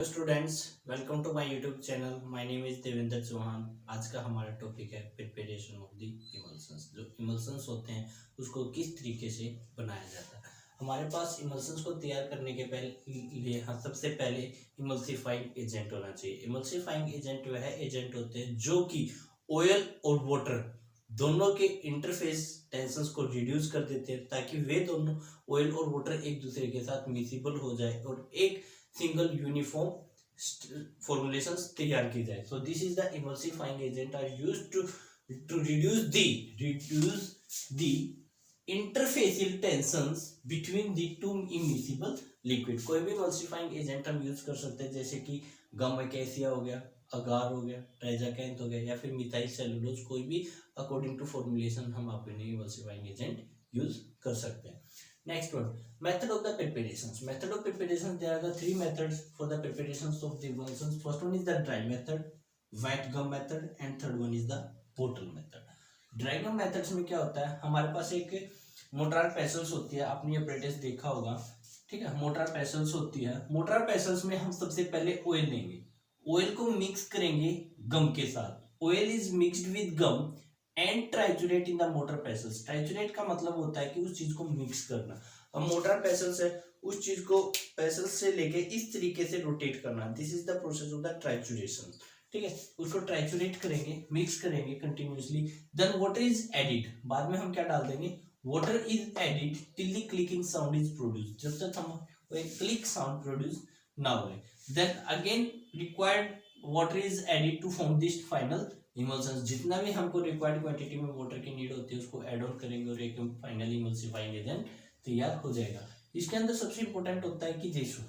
Students, welcome to my YouTube channel. My name is Devendra Chauhan. आज का हमारा टॉपिक है प्रिपरेशन ऑफ द इमल्शंस। जो इमल्शंस होते हैं उसको किस तरीके से बनाया जाता है। हमारे पास इमल्शंस को तैयार करने के पहले सबसे पहले इमल्सिफाइंग एजेंट होना चाहिए। इमल्सिफाइंग एजेंट वह एजेंट होते हैं जो कि ऑयल और वाटर दोनों के इंटरफेस टेंशंस को रिड्यूस कर देते हैं, ताकि वे दोनों ऑयल और वाटर एक दूसरे के साथ मिसिबल हो जाए और एक सिंगल यूनिफॉर्म formulations तैयार की जाए। So this is the emulsifying agent are used to reduce the interfacial tensions between the two immiscible liquid। कोई भी emulsifying agent हम यूज कर सकते हैं, जैसे कि गम एक्सेसिया हो गया, अगार हो गया, ट्राइजाकैंथ हो गया, या फिर मिथाइल सेलुलोज। कोई भी अकॉर्डिंग टू फॉर्मुलेशन हम अपने emulsifying agent यूज कर सकते हैं। Next one, method of the preparations. Method of preparations, there are the three methods for the preparations of the emulsions. First one is the dry method, wet gum method, and third one is the bottle method. Dry gum methods में क्या होता है, हमारे पास एक motor पेसल्स होती है, आपने ये प्रैक्टिस देखा होगा, ठीक है। मोटार पेसल्स होती है, मोटार पेसल्स में हम सबसे पहले ऑयल लेंगे, ऑयल को मिक्स करेंगे गम के साथ। Oil is mixed with gum and triturate in the mortar pestles. Triturate का मतलब होता है कि उस चीज को मिक्स करना। अब मोटर पेसल्स है, उस चीज को पेसल्स से लेके इस तरीके से रोटेट करना। This is the process of the trituration, ठीक है। उसको ट्राइचुरेट करेंगे, मिक्स करेंगे continuously. Then water is added, बाद में हम क्या डाल देंगे, water is added till the clicking sound is produce, जब तक हम एक क्लिक साउंड प्रोड्यूस ना हो। Then again required water is added to form this final emulsions. जितना भी हमको रिक्वायर्ड क्वांटिटी में वाटर की नीड होती है उसको ऐड ऑन करेंगे और एक फाइनल इमल्सिफाइंग एजेंट तैयार हो जाएगा। इसके अंदर सबसे इंपॉर्टेंट होता है कि रेशो।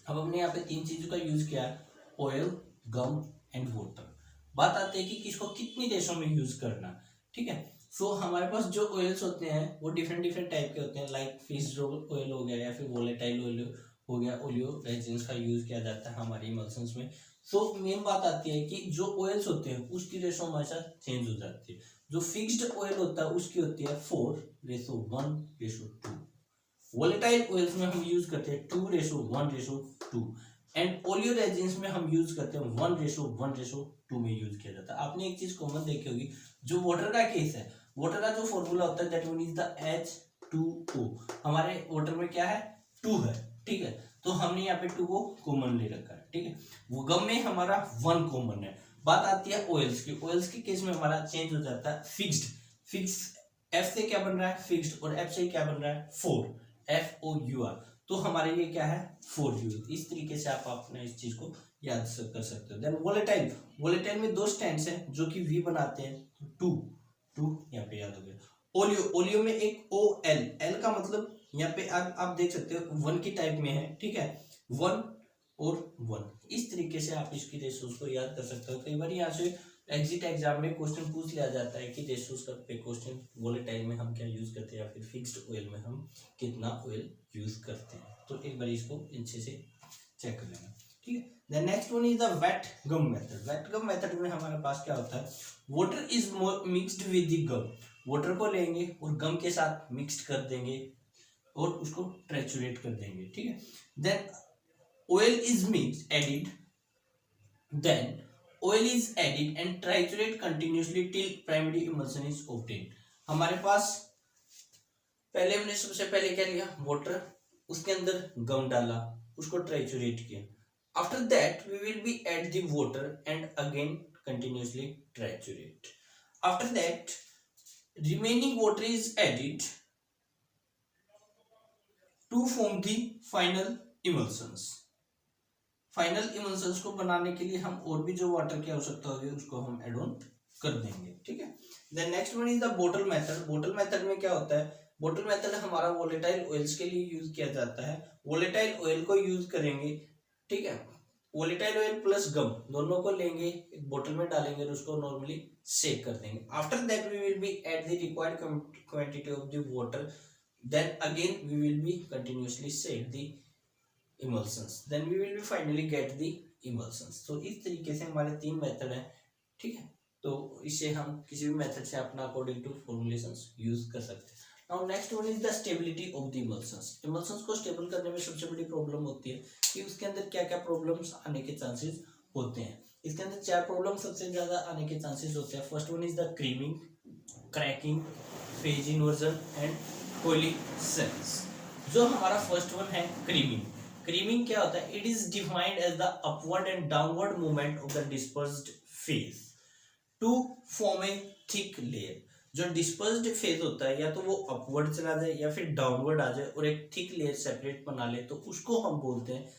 अब हमने यहाँ पे तीन चीजों का यूज किया है, ऑयल, गम एंड वाटर। बात आती है कि किसको कितनी रेशो में यूज करना, ठीक है। सो हमारे पास जो ऑयल्स होते हैं वो डिफरेंट डिफरेंट टाइप के होते हैं, लाइक फिश ऑयल हो गया या फिर वोलेटाइल ऑयल हो गया, ओलियो रेजिन्स का यूज किया जाता है हमारी इमल्शंस में। सो मेन बात आती है कि जो ऑयल्स होते हैं उसकी रेशो हमेशा चेंज हो जाती है। जो फिक्स्ड ऑयल होता है उसकी होती है 4:1:2। वोलेटाइल ऑयल्स में हम यूज करते हैं 2:1:2 एंड ओलियो रेजिन्स में हम यूज करते हैं 1:1:2 में यूज किया जाता है। आपने एक चीज कॉमन देखी होगी, जो वाटर का केस है, वाटर का जो फॉर्मूला होता है that one is the H2O। हमारे वाटर में क्या है, 2 है, ठीक है। तो हमने यहाँ पे 2 को कॉमन ले रखा है, ठीक है। वो गम में हमारा 1 कॉमन है। बात आती है ऑयल्स की, ऑयल्स के केस में हमारा चेंज हो जाता है फिक्स F से क्या बन रहा है, फिक्स्ड, और F से क्या बन रहा है, 4, FOUR। तो हमारे लिए क्या है, 4U। इस तरीके से आप अपने इस चीज को याद कर सकते हो। देन वोलेटाइल, वोलेटाइल में 2 स्टैंड्स हैं जो कि V बनाते हैं, 2 यहाँ पे याद हो गया। ओलियो, ओलियो में एक OL, L का मतलब यहाँ पे आप देख सकते हो 1 की टाइप में है, ठीक है, 1 और 1। इस तरीके से आप इसकी रेशोज को याद कर सकते हो। कई बार यहाँ से एग्जिट एग्जाम में क्वेश्चन पूछ लिया जाता है कि रेशोज का पे क्वेश्चन वोलेटाइल में हम क्या यूज करते हैं या फिर फिक्स्ड ऑयल में हम कितना ऑयल यूज करते हैं। तो एक बार इसको अच्छे से चेक कर लेना, ठीक है। The next one is the wet gum method. Wet gum method में हमारे पास क्या होता है, water is mixed with the gum. Water को लेंगे और गम के साथ मिक्सड कर देंगे और उसको ट्रैचुरेट कर देंगे, ठीक है। Then oil is mixed added, then oil is added and triturate continuously till primary emulsion is obtained. हमारे पास पहले हमने सबसे पहले क्या लिया, वाटर, उसके अंदर गम डाला, उसको ट्राइचुरेट किया। After that we will be add the water and again continuously triturate. After that remaining water is added to form the final emulsions। Final emulsions को बनाने के लिए हम और भी जो वाटर की आवश्यकता होगी उसको हम एड ऑन कर देंगे, ठीक है। Then next one is the bottle method. Bottle method में क्या होता है, बोटल मेथड हमारा वोलेटाइल ऑयल्स के लिए यूज किया जाता है। वोलेटाइल ऑयल को यूज करेंगे, ठीक है। वोलेटाइल ऑयल प्लस गम दोनों को लेंगे, एक बोतल में डालेंगे और उसको नॉर्मली शेक कर देंगे। After that we will be at the required quantity of the water, then again we will be continuously shake the emulsions, then we will be finally get the emulsions. तो इस तरीके से हमारे 3 method हैं, ठीक है। तो इससे हम किसी भी मेथड से अपना अकॉर्डिंग टू फॉर्मुलेशंस यूज कर सकते हैं। Now next one is the stability of the emulsions. Emulsions को स्टेबल करने में सबसे बड़ी प्रॉब्लम होती है कि उसके अंदर क्या क्या प्रॉब्लम्स आने के चांसेस होते हैं। इसके अंदर 4 प्रॉब्लम सबसे ज्यादा आने के चांसेस होते हैं। First one is the creaming, cracking, phase inversion and collisions. जो हमारा फर्स्ट वन है क्रीमिंग। क्रीमिंग क्या होता है? It is defined as the upward and downward movement of the dispersed phase to form a thick layer. जो dispersed phase होता है या तो वो अपवर्ड चला जाए या फिर डाउनवर्ड आ जाए और एक थिक लेयर सेपरेट बना ले, तो उसको हम बोलते हैं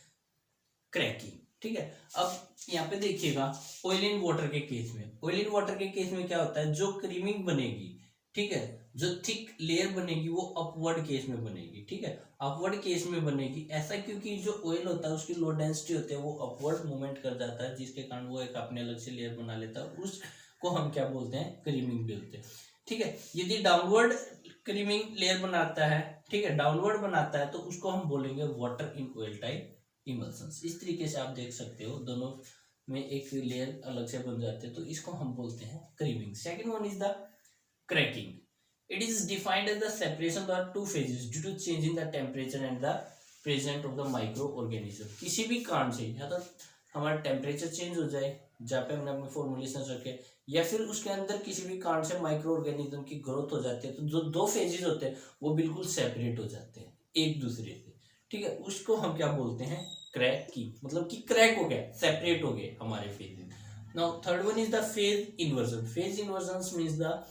क्रैकिंग। ठीक है, अब यहाँ पे देखिएगा ऑयल इन वाटर के केस में, ऑयल इन वाटर के केस में क्या होता है? जो क्रीमिंग बनेगी, ठीक है, जो थिक लेयर बनेगी वो अपवर्ड केस में बनेगी। ठीक है, अपवर्ड केस में बनेगी। ऐसा क्योंकि जो ऑयल होता है उसकी लो डेंसिटी होती है, वो अपवर्ड मूवमेंट कर जाता है, जिसके कारण वो एक अपने अलग से लेयर बना लेता है। उसको हम क्या बोलते हैं? क्रीमिंग बोलते हैं। ठीक है, यदि डाउनवर्ड क्रीमिंग लेयर बनाता है, ठीक है, डाउनवर्ड बनाता है, तो उसको हम बोलेंगे water in oil type emulsions. इस तरीके से आप देख सकते हो, दोनों में एक लेयर अलग से बन जाते हैं, तो इसको हम बोलते हैं creaming. Second one is the cracking. It is defined as the separation of two phases due to change in the temperature and the present of the microorganism. किसी भी कारण से या तो हमारा टेम्परेचर चेंज हो जाए जहाँ पे हमने अपने फॉर्मुलेशन रखे, या फिर उसके अंदर किसी भी कारण से माइक्रो ऑर्गेनिज्म की ग्रोथ हो जाती है, तो जो दो फेजेस होते हैं वो बिल्कुल सेपरेट हो जाते हैं एक दूसरे से। ठीक है, उसको हम क्या बोलते हैं? क्रैकिंग। मतलब कि क्रैक हो गया, सेपरेट हो गए हमारे phases. Now third one is the phase inversion. Phase inversion means the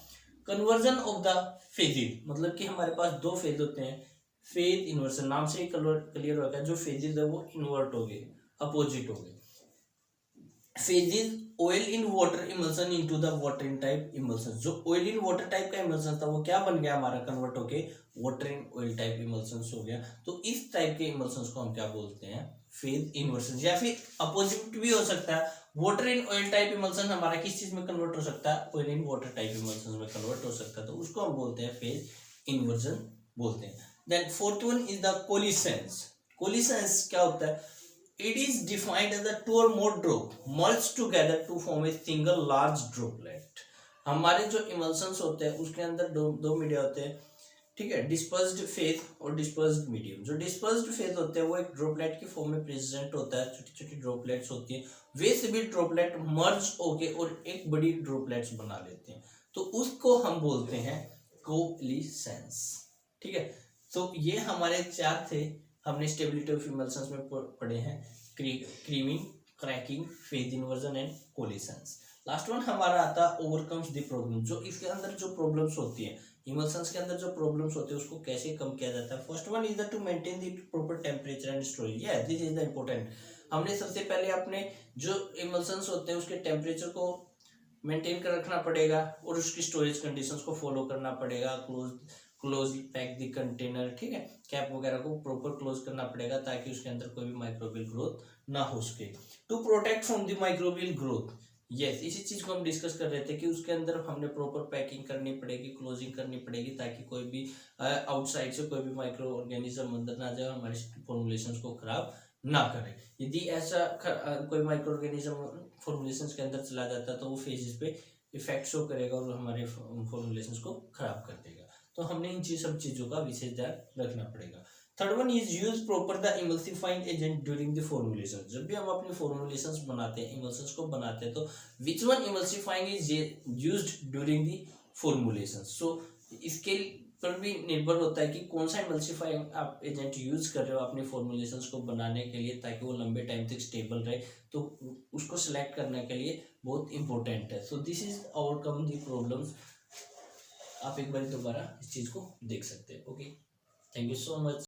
conversion of the phases. मतलब कि हमारे पास दो फेज होते हैं, फेज इन्वर्जन नाम से ही क्लियर होगा, जो फेजेस है वो इन्वर्ट हो गए, अपोजिट हो गए। Phases oil in water emulsion into the water in type emulsion. जो ऑयल इन वाटर टाइप का इमल्सन था वो क्या बन गया हमारा? कन्वर्ट होके water in oil type emulsion हो गया। तो इस टाइप के इमल्सन को हम क्या बोलते हैं? Phase inversion. या फिर अपोजिट भी हो सकता है, water in oil type emulsion हमारा किस चीज में कन्वर्ट हो सकता है? Oil in water type emulsion में कन्वर्ट हो सकता है, तो उसको हम बोलते हैं फेज इन्वर्जन बोलते हैं। Then fourth one is the collisions. Collisions क्या होता है? It is defined as the two or more drop merged together to form a single large droplet. हमारे जो इमल्शंस होते हैं उसके अंदर दो मीडिया होते हैं, ठीक है, डिस्पर्स्ड फेज और डिस्पर्स्ड मीडियम। जो डिस्पर्स्ड फेज होते हैं वो एक ड्रॉपलेट की फॉर्म में प्रेजेंट होता है, छोटी छोटी ड्रॉपलेट्स होती हैं, वे सभी ड्रॉपलेट मर्ज होके और एक बड़ी ड्रॉपलेट्स बना लेते हैं, तो उसको हम बोलते हैं कोलिशंस। ठीक है, तो ये हमारे 4 थे, हमने स्टेबिलिटी ऑफ इमल्शंस में पढ़े हैं, creaming, cracking, phase inversion and collisions. Last one हमारा आता है ओवरकम्स द प्रॉब्लम। जो इसके अंदर जो प्रॉब्लम्स होती है, इमल्शंस के अंदर जो प्रॉब्लम्स होते हैं उसको कैसे कम किया जाता है। First one is the two maintain the proper temperature and storage. या दिस इज द इम्पोर्टेंट। हमने सबसे पहले अपने जो इमल्शंस होते हैं उसके टेम्परेचर को मेंटेन कर रखना पड़ेगा और उसकी स्टोरेज कंडीशंस को फॉलो करना पड़ेगा। क्लोज पैक द कंटेनर, ठीक है, कैप वगैरह को प्रॉपर क्लोज करना पड़ेगा ताकि उसके अंदर कोई भी माइक्रोबियल ग्रोथ ना हो सके। To protect from the microbial growth, yes, इसी चीज को हम डिस्कस कर रहे थे कि उसके अंदर हमने प्रॉपर पैकिंग करनी पड़ेगी, क्लोजिंग करनी पड़ेगी ताकि कोई भी आउटसाइड से कोई भी माइक्रो ऑर्गेनिज्म अंदर ना जाए, हमारे फॉर्मुलेशंस को खराब ना करे। यदि ऐसा कोई माइक्रो ऑर्गेनिज्म फॉर्मुलेशंस के अंदर चला जाता है तो वो फेजेस पे इफेक्ट शो करेगा और हमारे फॉर्मुलेशंस को खराब कर देगा। तो हमने इन सब चीजों का विशेष ध्यान रखना पड़ेगा। Third one is use proper the emulsifying agent during the formulation. जब भी हम अपने फॉर्मुलेशंस बनाते हैं, इमल्शंस को बनाते हैं, तो which one emulsifying is used during the formulation. So इसके पर भी निर्भर होता है कि कौन सा इमल्सिफाइंग आप एजेंट यूज कर रहे हो अपने फॉर्मुलेशंस को बनाने के लिए ताकि वो लंबे टाइम तक स्टेबल रहे, तो उसको सिलेक्ट करने के लिए बहुत इंपॉर्टेंट है। So this is overcome the problems. आप एक बार दोबारा इस चीज को देख सकते हैं। Okay, thank you so much.